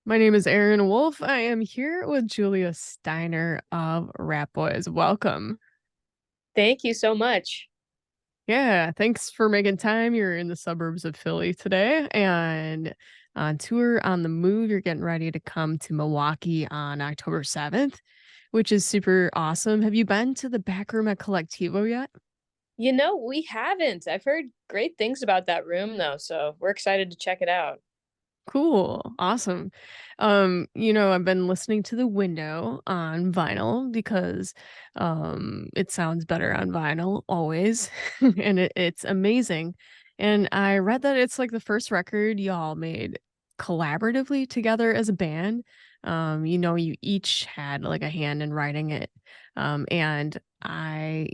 My name is Erin Wolf. I am here with Julia Steiner of Ratboys. Welcome. Thank you so much. Yeah, thanks for making time. You're in the suburbs of Philly today and on tour on the move. You're getting ready to come to Milwaukee on October 7th, which is super awesome. Have you been to the back room at Collectivo yet? We haven't. I've heard great things about that room though, so we're excited to check it out. Cool. Awesome. I've been listening to The Window on vinyl because it sounds better on vinyl always. And it's amazing. And I read that it's like the first record y'all made collaboratively together as a band. You each had like a hand in writing it. And I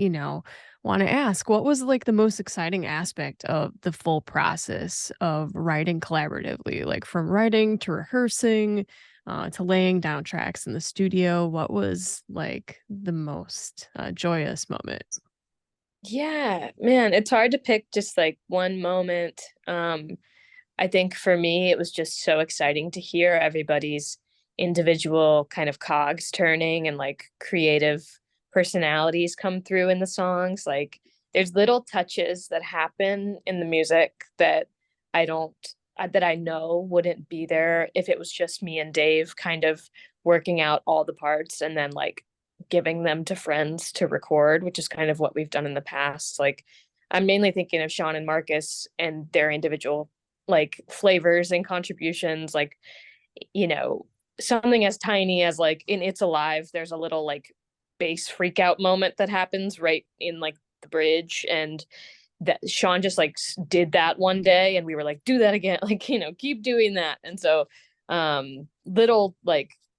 want to ask, what was like the most exciting aspect of the full process of writing collaboratively, like from writing to rehearsing, to laying down tracks in the studio? What was like the most joyous moment? Yeah, man, it's hard to pick just like one moment. I think for me, it was just so exciting to hear everybody's individual kind of cogs turning and like creative personalities come through in the songs. Like there's little touches that happen in the music that I don't, that I know wouldn't be there if it was just me and Dave kind of working out all the parts and then like giving them to friends to record, which is kind of what we've done in the past. Like I'm mainly thinking of Sean and Marcus and their individual like flavors and contributions, like you know something as tiny as like in It's Alive there's a little like bass freak out moment that happens right in like the bridge, and that Sean just like did that one day and we were like do that again, like keep doing that. And so little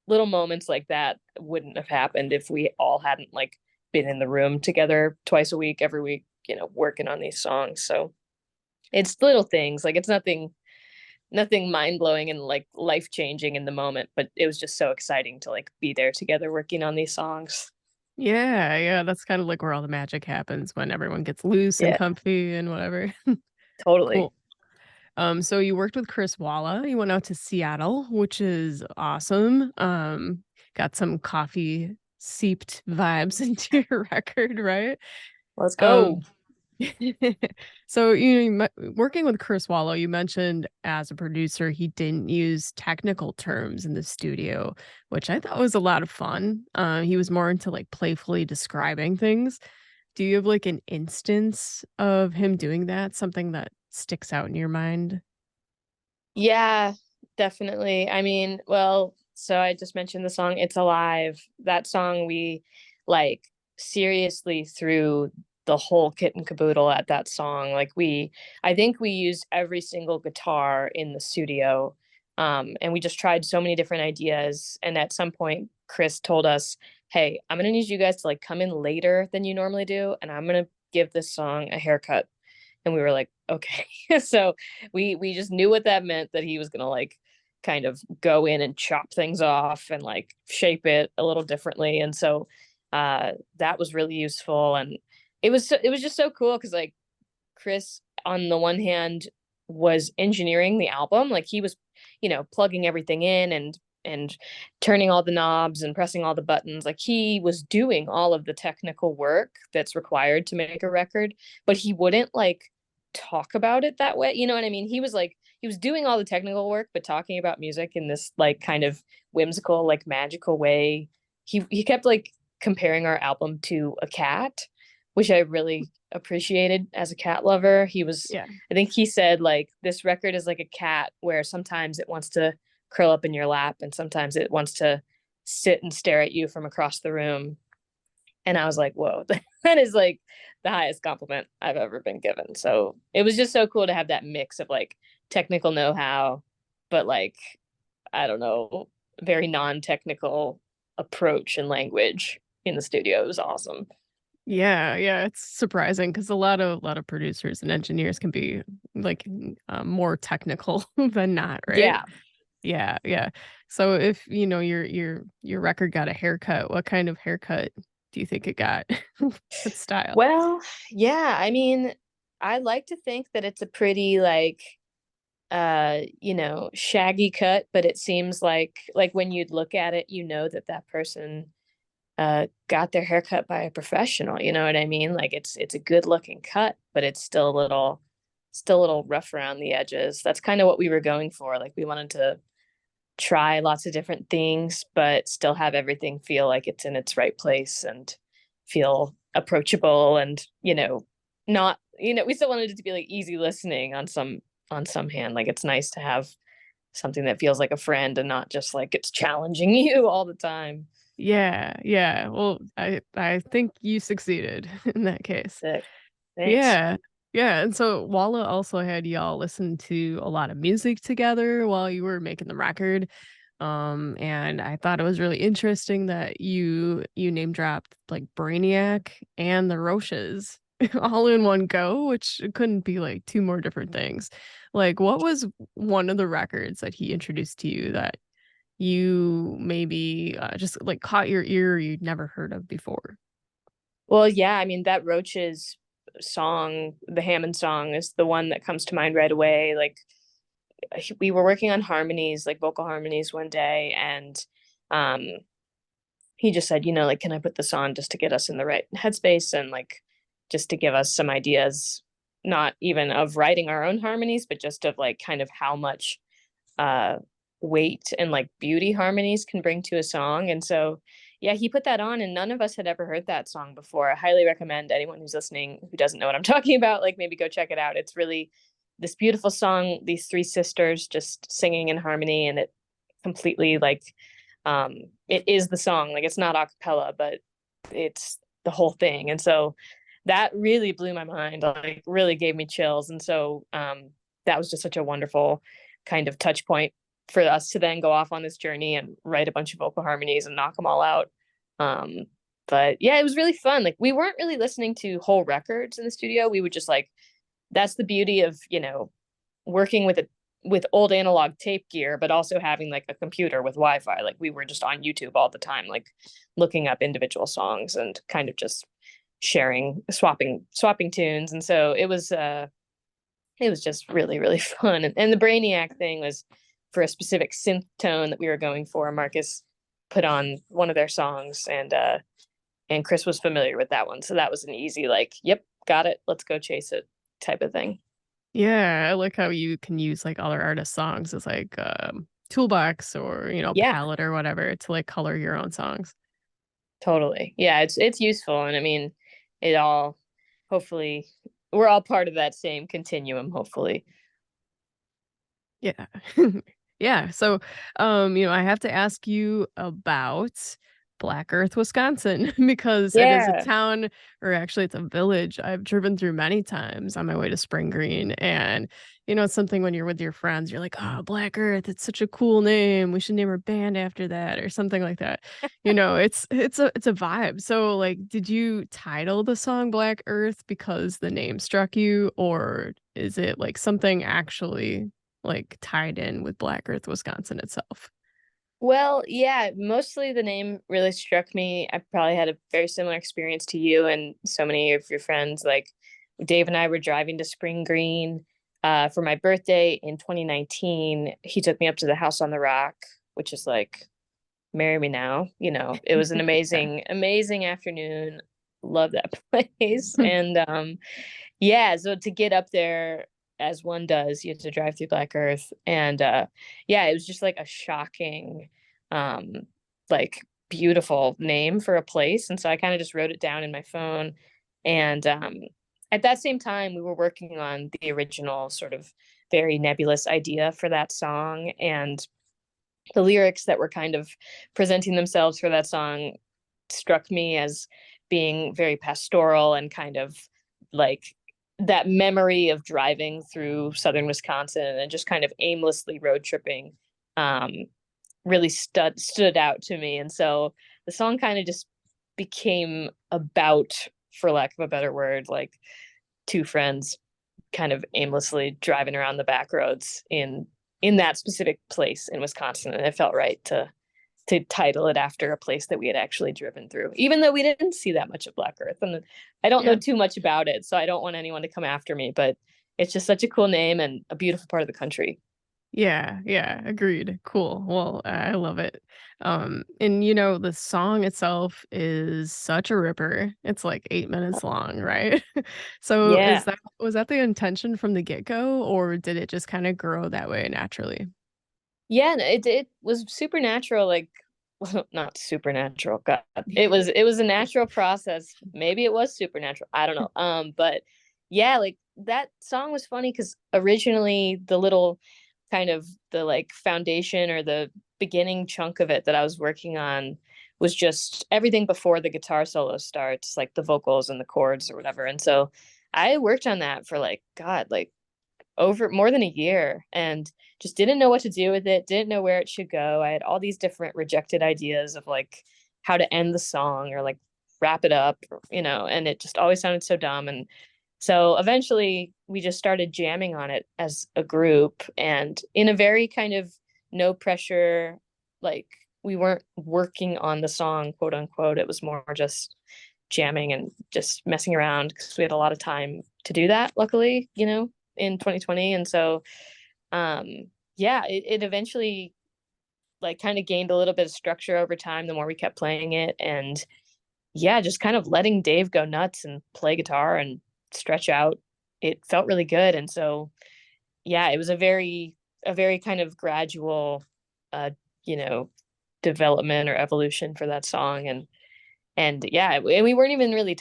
moments like that wouldn't have happened if we all hadn't like been in the room together twice a week every week, working on these songs. So it's little things, like it's nothing mind-blowing and like life-changing in the moment, but it was just so exciting to like be there together working on these songs. Yeah, yeah, that's kind of like where all the magic happens when everyone gets loose and Yeah, comfy and whatever. totally. Cool. So you worked with Chris Walla. You went out to Seattle, which is awesome. Got some coffee seeped vibes into your record, right? Let's Um, go. so working with Chris Wallow, you mentioned as a producer he didn't use technical terms in the studio, which I thought was a lot of fun. He was more into like playfully describing things. Do you have like an instance of him doing that? Something that sticks out in your mind? Yeah, definitely. I mean, well, so I just mentioned the song It's Alive. That song we like seriously threw the whole kit and caboodle at that song. I think we used every single guitar in the studio. And we just tried so many different ideas. And at some point, Chris told us, hey, I'm gonna need you guys to like come in later than you normally do, and I'm gonna give this song a haircut. And we were like, okay. So we just knew what that meant, that he was gonna like kind of go in and chop things off and like shape it a little differently. And so that was really useful. And it was just so cool because like Chris on the one hand was engineering the album, like he was plugging everything in and turning all the knobs and pressing all the buttons, like he was doing all of the technical work that's required to make a record, but he wouldn't like talk about it that way, you know what I mean? He was doing all the technical work but talking about music in this like kind of whimsical, like magical way. He kept like comparing our album to a cat, which I really appreciated as a cat lover. Yeah. I think he said like this record is like a cat where sometimes it wants to curl up in your lap and sometimes it wants to sit and stare at you from across the room. And I was like, whoa, that is like the highest compliment I've ever been given. So it was just so cool to have that mix of like technical know-how, but like, I don't know, very non-technical approach and language in the studio. It was awesome. Yeah, yeah, it's surprising because a lot of producers and engineers can be like more technical than not, right? Yeah. Yeah, yeah. So if your record got a haircut, what kind of haircut do you think it got? What style? Well, yeah, I mean, I like to think that it's a pretty like shaggy cut, but it seems like when you'd look at it, you know that that person got their hair cut by a professional. You know what I mean? Like it's a good looking cut, but it's still a little rough around the edges. That's kind of what we were going for. Like we wanted to try lots of different things, but still have everything feel like it's in its right place and feel approachable and, not, we still wanted it to be like easy listening on some hand. Like it's nice to have something that feels like a friend and not just like it's challenging you all the time. Yeah, yeah. Well, I think you succeeded in that case. Sick. Thanks. Yeah. Yeah, and so Walla also had y'all listen to a lot of music together while you were making the record. And I thought it was really interesting that you name dropped like Brainiac and the Roches all in one go, which couldn't be like two more different things. Like, what was one of the records that he introduced to you that you maybe just like caught your ear you'd never heard of before? Well, yeah, I mean that Roach's song, the Hammond song, is the one that comes to mind right away. Like we were working on harmonies, like vocal harmonies one day, and um he just said, like, can I put this on just to get us in the right headspace and like just to give us some ideas, not even of writing our own harmonies, but just of like kind of how much uh weight and like beauty harmonies can bring to a song. And so yeah, he put that on and none of us had ever heard that song before. I highly recommend anyone who's listening who doesn't know what I'm talking about, like maybe go check it out. It's really this beautiful song, these three sisters just singing in harmony, and it completely like it is the song. Like it's not a cappella, but it's the whole thing. And so that really blew my mind, like really gave me chills. And so that was just such a wonderful kind of touch point for us to then go off on this journey and write a bunch of vocal harmonies and knock them all out. Um, but yeah, it was really fun. Like we weren't really listening to whole records in the studio. We would just like, that's the beauty of, working with old analog tape gear, but also having like a computer with Wi-Fi. Like we were just on YouTube all the time, like looking up individual songs and kind of just sharing, swapping tunes. And so it was just really, really fun. And the Brainiac thing was for a specific synth tone that we were going for. Marcus put on one of their songs, and Chris was familiar with that one. So that was an easy, like, yep, got it. Let's go chase it type of thing. Yeah, I like how you can use like other artists' songs as like toolbox or Yeah, palette or whatever to like color your own songs. totally. Yeah, it's useful. And I mean, it all hopefully we're all part of that same continuum, hopefully. Yeah. Yeah. So, I have to ask you about Black Earth, Wisconsin, because it is a Yeah. town, or actually it's a village I've driven through many times on my way to Spring Green. And, it's something when you're with your friends, you're like, oh, Black Earth, it's such a cool name. We should name our band after that or something like that. It's a vibe. So like, did you title the song Black Earth because the name struck you, or is it like something actually like tied in with Black Earth, Wisconsin itself? Well, yeah, mostly the name really struck me. I probably had a very similar experience to you and so many of your friends. Like Dave and I were driving to Spring Green for my birthday in 2019. He took me up to the House on the Rock, which is like, marry me now. It was an Yeah. amazing, amazing afternoon. Love that place. And yeah, so to get up there as one does, you have to drive through Black Earth. And yeah, it was just like a shocking, um, like beautiful name for a place. And so I kind of just wrote it down in my phone. And at that same time, we were working on the original sort of very nebulous idea for that song. And the lyrics that were kind of presenting themselves for that song struck me as being very pastoral and kind of like that memory of driving through southern Wisconsin and just kind of aimlessly road tripping um, really stood out to me. And so the song kind of just became about, for lack of a better word, like two friends kind of aimlessly driving around the back roads in that specific place in Wisconsin, and it felt right to title it after a place that we had actually driven through, even though we didn't see that much of Black Earth. And I don't know Yeah. too much about it, so I don't want anyone to come after me. But it's just such a cool name and a beautiful part of the country. Yeah, yeah, agreed. Cool. Well, I love it. And you know, the song itself is such a ripper. It's like 8 minutes long, right? So is Yeah. that was that the intention from the get-go, or did it just kind of grow that way naturally? Yeah, and it was supernatural, like well, not supernatural, God. It was a natural process. Maybe it was supernatural. I don't know. But yeah, like that song was funny because originally the little kind of the like foundation or the beginning chunk of it that I was working on was just everything before the guitar solo starts, like the vocals and the chords or whatever. And so I worked on that for like God, like over more than a year and just didn't know what to do with it, didn't know where it should go. I had all these different rejected ideas of like how to end the song or like wrap it up, and it just always sounded so dumb. And so eventually we just started jamming on it as a group and in a very kind of no pressure, like we weren't working on the song, quote unquote. It was more just jamming and just messing around because we had a lot of time to do that, luckily, in 2020. And so, um, yeah, it eventually like kind of gained a little bit of structure over time the more we kept playing it. And yeah, just kind of letting Dave go nuts and play guitar and stretch out. It felt really good. And so, yeah, it was a very kind of gradual, uh, you know, development or evolution for that song. And yeah, and we weren't even really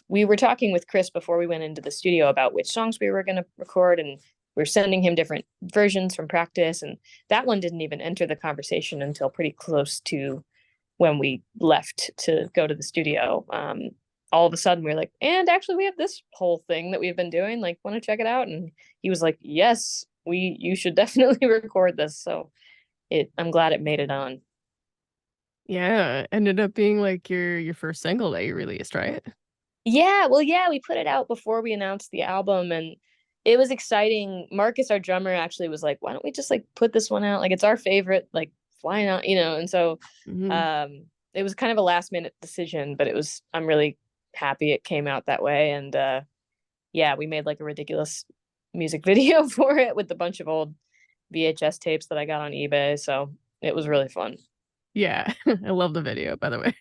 we were talking with Chris before we went into the studio about which songs we were going to record, and we are sending him different versions from practice, and that one didn't even enter the conversation until pretty close to when we left to go to the studio. All of a sudden we were like, and actually we have this whole thing that we've been doing, like, want to check it out? And he was like, yes, you should definitely record this. So I'm glad it made it on. Yeah, ended up being like your first single that you released, right? Yeah, well, yeah, we put it out before we announced the album, and it was exciting. Marcus, our drummer, actually was like, "Why don't we just like put this one out? Like it's our favorite. Like why not? And so Mhm. um it was kind of a last minute decision, but I'm really happy it came out that way. And yeah, we made like a ridiculous music video for it with a bunch of old VHS tapes that I got on eBay. So it was really fun. Yeah, I love the video, by the way.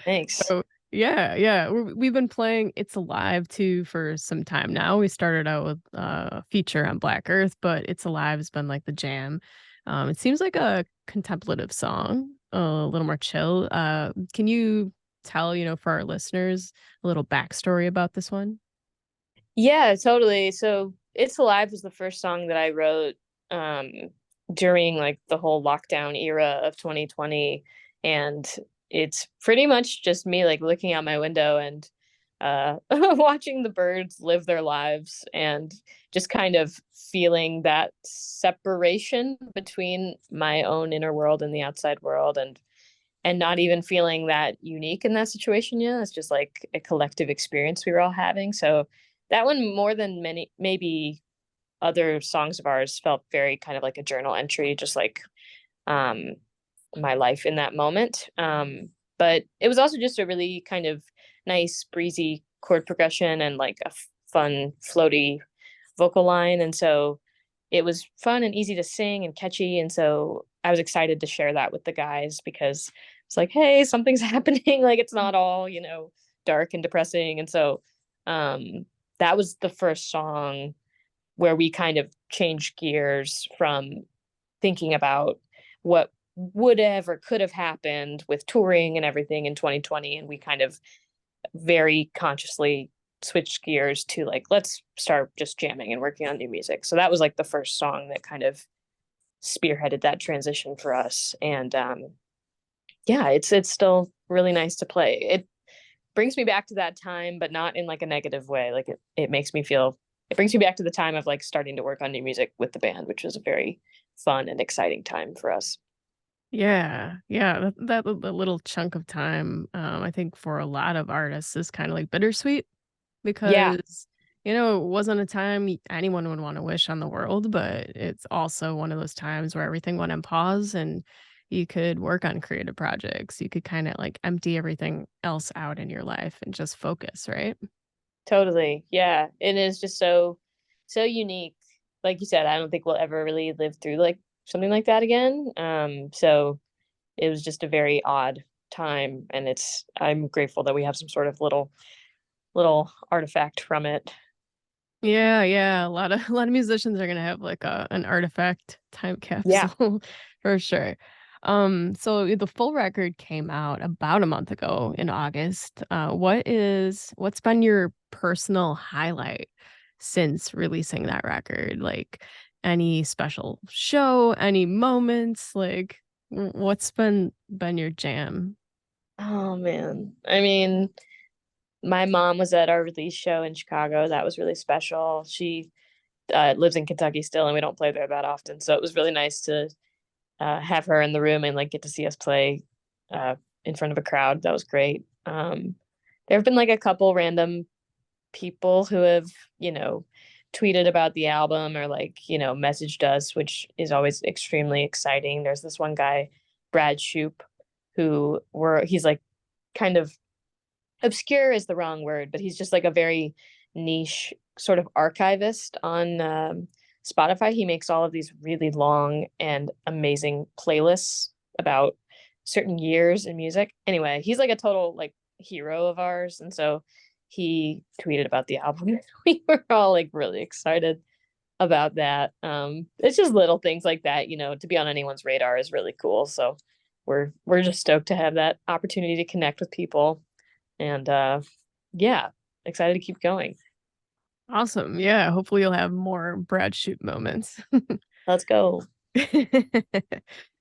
Thanks. So, yeah, yeah, we've been playing It's Alive too for some time now. We started out with a feature on Black Earth, but It's Alive has been like the jam. It seems like a contemplative song, a little more chill. Can you tell, for our listeners, a little backstory about this one? Yeah, totally. So It's Alive was the first song that I wrote um during like the whole lockdown era of 2020. And it's pretty much just me like looking out my window and watching the birds live their lives and just kind of feeling that separation between my own inner world and the outside world, and not even feeling that unique in that situation. It's just like a collective experience we were all having. So that one, more than many maybe other songs of ours, felt very kind of like a journal entry, just like um my life in that moment. But it was also just a really kind of nice breezy chord progression and like a fun floaty vocal line. And so it was fun and easy to sing and catchy. And so I was excited to share that with the guys because it's like, hey, something's happening. Like it's not all, dark and depressing. And so um, that was the first song where we kind of changed gears from thinking about what would have or could have happened with touring and everything in 2020. And we kind of very consciously switched gears to like, let's start just jamming and working on new music. So that was like the first song that kind of spearheaded that transition for us. And yeah, it's still really nice to play. It brings me back to that time, but not in like a negative way. Like it makes me feel, it brings me back to the time of like starting to work on new music with the band, which was a very fun and exciting time for us. Yeah, yeah, that little chunk of time, I think for a lot of artists is kind of like bittersweet Yeah, because, it wasn't a time anyone would want to wish on the world, but it's also one of those times where everything went on pause and you could work on creative projects. You could kind of like empty everything else out in your life and just focus, right? totally. Yeah. It is just so so unique. Like you said, I don't think we'll ever really live through like something like that again. So it was just a very odd time, and I'm grateful that we have some sort of little artifact from it. Yeah, yeah. A lot of musicians are gonna have like an artifact time Yeah. capsule for sure. So the full record came out about a month ago in August. What's been your personal highlight since releasing that record? Like any special show, any moments? Like what's been your jam? Oh man. I mean, my mom was at our release show in Chicago. That was really special. She lives in Kentucky still, and we don't play there that often. So it was really nice to have her in the room and like get to see us play uh, in front of a crowd. That was great. There have been like a couple random people who have, you know, tweeted about the album or like, you know, messaged us, which is always extremely exciting. There's this one guy, Brad Shoop, he's like kind of obscure is the wrong word, but he's just like a very niche sort of archivist on Spotify. He makes all of these really long and amazing playlists about certain years in music. Anyway, he's like a total like hero of ours, and so he tweeted about the album. We were all like really excited about that. It's just little things like that, you know, to be on anyone's radar is really cool. So we're just stoked to have that opportunity to connect with people and yeah, excited to keep going. Awesome. Yeah, hopefully you'll have more Brad Shoot moments. Let's go.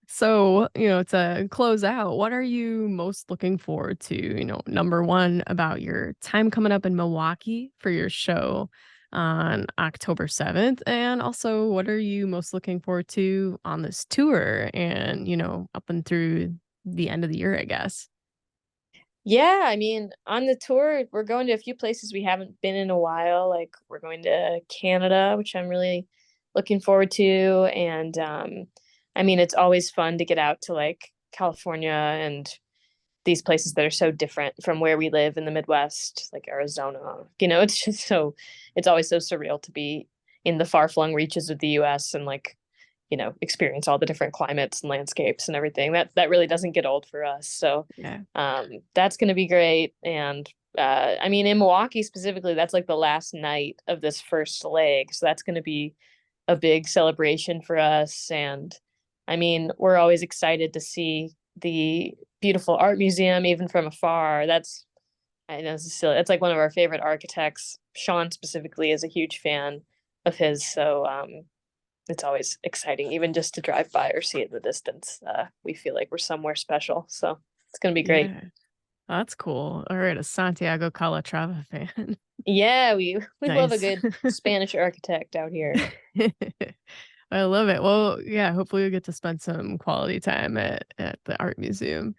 So, to close out, what are you most looking forward to? Number one, about your time coming up in Milwaukee for your show on October 7th. And also, what are you most looking forward to on this tour and, up and through the end of the year, I guess? Yeah, I mean, on the tour, we're going to a few places we haven't been in a while. Like we're going to Canada, which I'm really looking forward to. And I mean, it's always fun to get out to like California and these places that are so different from where we live in the Midwest, like Arizona. You know, it's just it's always so surreal to be in the far flung reaches of the US and like, you know, experience all the different climates and landscapes and everything. That really doesn't get old for us. So Yeah. that's going to be great. And I mean, in Milwaukee specifically, that's like the last night of this first leg. So that's going to be a big celebration for us. And I mean, we're always excited to see the beautiful art museum, even from afar. I know this is silly. It's like one of our favorite architects. Sean specifically is a huge fan of his. So it's always exciting, even just to drive by or see it in the distance. We feel like we're somewhere special. So it's going to be great. Yeah. That's cool. All right. A Santiago Calatrava fan. Yeah, we love a Nice. good Spanish architect out here. I love it. Well, yeah, hopefully you'll get to spend some quality time at the art museum.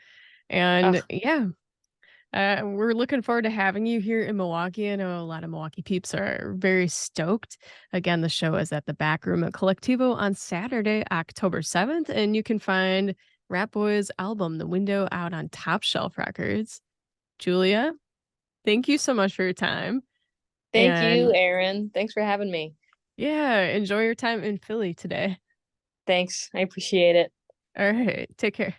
And Oh, yeah, we're looking forward to having you here in Milwaukee. I know a lot of Milwaukee peeps are very stoked. Again, the show is at the Back Room at Collectivo on Saturday, October 7th, and you can find Rat Boys' album, The Window, out on Top Shelf Records. Julia, thank you so much for your time. thank you, And Erin. Thanks for having me. yeah, enjoy your time in Philly today. Thanks. I appreciate it. All right, take care.